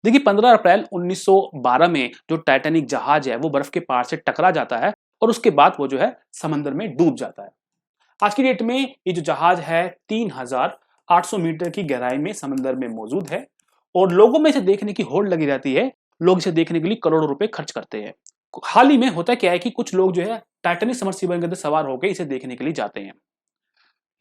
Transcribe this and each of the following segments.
देखिए 15 अप्रैल 1912 में जो टाइटैनिक जहाज है वो बर्फ के पहाड़ से टकरा जाता है और उसके बाद वो जो है समंदर में डूब जाता है। आज की डेट में ये जो जहाज है 3800 मीटर की गहराई में समंदर में मौजूद है और लोगों में इसे देखने की होड़ लगी रहती है। लोग इसे देखने के लिए करोड़ों रुपए खर्च करते हैं। हाल ही में होता क्या है कि कुछ लोग जो है टाइटैनिक सबमर्सिबल के अंदर सवार होकर इसे देखने के लिए जाते हैं,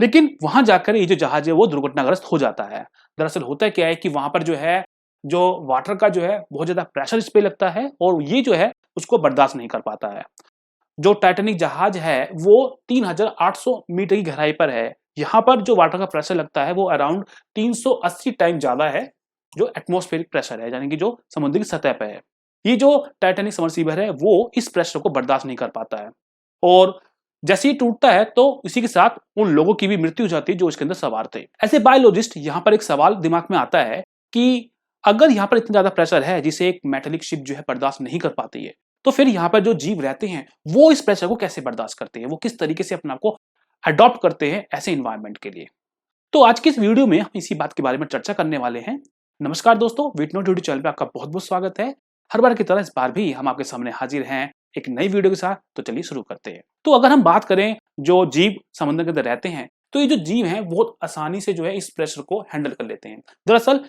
लेकिन वहां जाकर ये जो जहाज है वो दुर्घटनाग्रस्त हो जाता है। दरअसल होता क्या है कि वहां पर जो है जो वाटर का जो है बहुत ज्यादा प्रेशर इस पे लगता है और ये जो है उसको बर्दाश्त नहीं कर पाता है। जो टाइटैनिक जहाज है वो 3800 मीटर की गहराई पर है। यहाँ पर जो वाटर का प्रेशर लगता है वो अराउंड 380 टाइम ज्यादा है जो एटमॉस्फेरिक प्रेशर है, यानी कि जो समुद्र की सतह पे है। ये जो टाइटैनिक सबमर्सिबल है वो इस प्रेशर को बर्दाश्त नहीं कर पाता है और जैसे ही टूटता है तो इसी के साथ उन लोगों की भी मृत्यु हो जाती है जो इसके अंदर सवार थे। ऐसे बायोलॉजिस्ट यहाँ पर एक सवाल दिमाग में आता है कि अगर यहाँ पर इतना ज्यादा प्रेशर है जिसे एक मेटेलिक शिप जो है बर्दाश्त नहीं कर पाती है, तो फिर यहाँ पर जो जीव रहते हैं वो इस प्रेशर को कैसे बर्दाश्त करते हैं, वो किस तरीके से अपने आप को अडॉप्ट करते हैं ऐसे इन्वायरमेंट के लिए। तो आज की इस वीडियो में हम इसी बात के बारे में चर्चा करने वाले हैं। नमस्कार दोस्तों, वेट यूट्यूब चैनल पे आपका बहुत बहुत स्वागत है। हर बार की तरह इस बार भी हम आपके सामने हाजिर हैं एक नई वीडियो के साथ। तो चलिए शुरू करते हैं। तो अगर हम बात करें जो जीव समुद्र के अंदर रहते हैं तो ये जो जीव हैं बहुत आसानी से जो है इस प्रेशर को हैंडल कर लेते हैं। दरअसल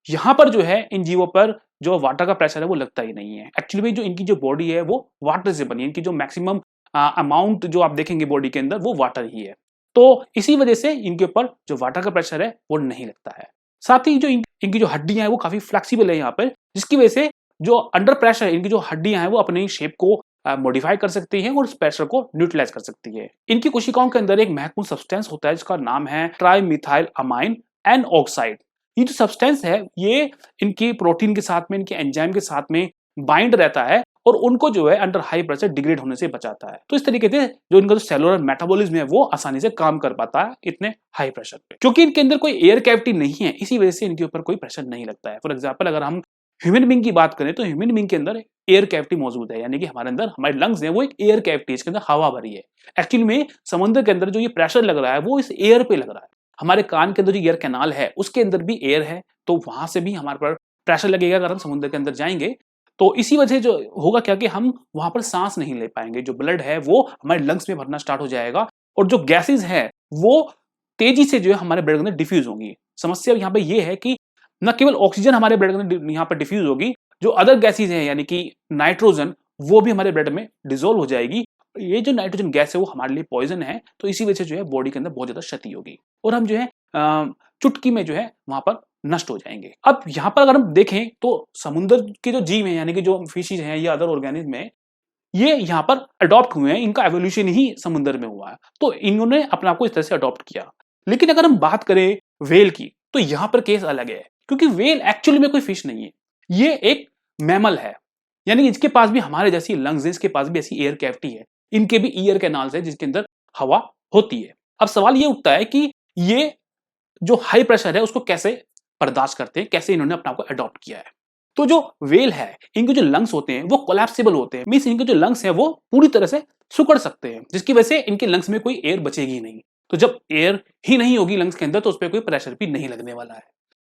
यहाँ पर जो है इन जीवों पर जो वाटर का प्रेशर है वो लगता ही नहीं है। एक्चुअली जो इनकी जो बॉडी है वो वाटर से बनी है। इनकी जो मैक्सिमम अमाउंट जो आप देखेंगे बॉडी के अंदर वो वाटर ही है। तो इसी वजह से इनके ऊपर जो वाटर का प्रेशर है वो नहीं लगता है। साथ ही जो इनकी जो हड्डियां हैं वो काफी फ्लेक्सिबल है यहाँ पर, जिसकी वजह से जो अंडर प्रेशर इनकी जो हड्डियां हैं वो अपनी शेप को मॉडिफाई कर सकती हैं और उस प्रेशर को न्यूट्रलाइज कर सकती है। इनकी कोशिकाओं के अंदर एक महत्वपूर्ण सब्सटेंस होता है जिसका नाम है ट्राइमिथाइल अमाइन एन ऑक्साइड। ये जो सब्सटेंस है ये इनकी प्रोटीन के साथ में, इनके एंजाइम के साथ में बाइंड रहता है और उनको जो है अंडर हाई प्रेशर डिग्रेड होने से बचाता है। तो इस तरीके से जो इनका जो सेलुलर मेटाबॉलिज्म है वो आसानी से काम कर पाता है इतने हाई प्रेशर पे। क्योंकि इनके अंदर कोई एयर कैविटी नहीं है इसी वजह से इनके ऊपर कोई प्रेशर नहीं लगता है। फॉर एग्जाम्पल अगर हम ह्यूमन बींग की बात करें तो ह्यूमन बींग के अंदर एयर कैविटी मौजूद है, यानी कि हमारे अंदर हमारे लंग्स है वो एक एयर कैविटी है, इसके अंदर हवा भरी है। एक्चुअली में समुद्र के अंदर जो ये प्रेशर लग रहा है वो इस एयर पे लग रहा है। हमारे कान के अंदर जो एयर कैनाल है उसके अंदर भी एयर है, तो वहां से भी हमारे पर प्रेशर लगेगा अगर हम समुद्र के अंदर जाएंगे। तो इसी वजह जो होगा क्या कि हम वहां पर सांस नहीं ले पाएंगे। जो ब्लड है वो हमारे लंग्स में भरना स्टार्ट हो जाएगा और जो गैसेज है वो तेजी से जो है हमारे ब्लड के अंदर डिफ्यूज होंगी। समस्या यहाँ पे ये है कि न केवल ऑक्सीजन हमारे ब्लड के अंदर यहाँ पर डिफ्यूज होगी, जो अदर गैसेज हैं यानी कि नाइट्रोजन वो भी हमारे ब्लड में डिजोल्व हो जाएगी। ये जो नाइट्रोजन गैस है वो हमारे लिए पॉइजन है, तो इसी वजह से जो है बॉडी के अंदर बहुत ज्यादा क्षति होगी और हम जो है चुटकी में जो है वहां पर नष्ट हो जाएंगे। अब यहाँ पर अगर हम देखें तो समुद्र के जो जीव हैं यानी कि जो फिशेज हैं या अदर ऑर्गेनिज्म है ये यहाँ पर अडॉप्ट हुए हैं। इनका एवोल्यूशन ही समुद्र में हुआ है, तो इन्होंने अपने आप को इस तरह से अडॉप्ट किया। लेकिन अगर हम बात करें वेल की तो यहाँ पर केस अलग है, क्योंकि वेल एक्चुअली में कोई फिश नहीं है, ये एक मैमल है। यानी इसके पास भी हमारे जैसी लंग्स है, इसके पास भी ऐसी एयर कैविटी है, इनके भी ईयर कैनाल्स है जिसके अंदर हवा होती है। अब सवाल ये उठता है कि ये जो हाई प्रेशर है उसको कैसे बर्दाश्त करते हैं, कैसे इन्होंने अपने आप को अडॉप्ट किया है। तो जो वेल है इनके जो लंग्स होते हैं वो कोलैप्सिबल होते हैं, मींस इनके जो लंग्स हैं वो पूरी तरह से सिकुड़ सकते हैं, जिसकी वजह से इनके लंग्स में कोई एयर बचेगी ही नहीं। तो जब एयर ही नहीं होगी लंग्स के अंदर तो उस पर कोई प्रेशर भी नहीं लगने वाला है।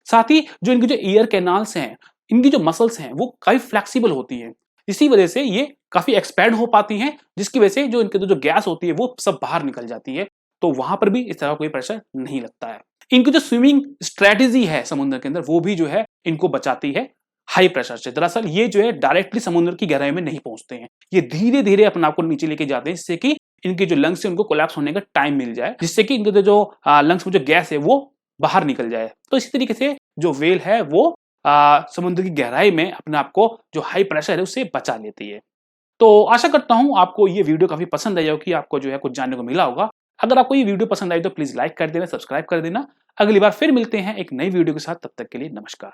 साथ ही जो इनके जो ईयर कैनाल्स हैं, इनकी जो मसल्स हैं वो काफी फ्लेक्सिबल होती हैं, इसी वजह से ये काफी एक्सपैंड हो पाती हैं, जिसकी वजह से जो इनके जो गैस होती है वो सब बाहर निकल जाती है। तो वहां पर भी इस तरह कोई प्रेशर नहीं लगता है। इनकी जो स्विमिंग स्ट्रेटेजी है समुद्र के अंदर वो भी जो है इनको बचाती है हाई प्रेशर से। दरअसल ये जो है डायरेक्टली समुद्र की गहराई में नहीं पहुंचते हैं, ये धीरे धीरे अपने आप को नीचे लेके जाते हैं जिससे कि इनके जो लंग्स है उनको कोलैप्स होने का टाइम मिल जाए, जिससे कि इनके जो लंग्स में जो गैस है वो बाहर निकल जाए। तो इसी तरीके से जो वेल है वो समुद्र की गहराई में अपने आप को जो हाई प्रेशर है उससे बचा लेती है। तो आशा करता हूं आपको ये वीडियो काफी पसंद आई होगी, आपको जो है कुछ जानने को मिला होगा। अगर आपको ये वीडियो पसंद आई तो प्लीज लाइक कर देना, सब्सक्राइब कर देना। अगली बार फिर मिलते हैं एक नई वीडियो के साथ, तब तक के लिए नमस्कार।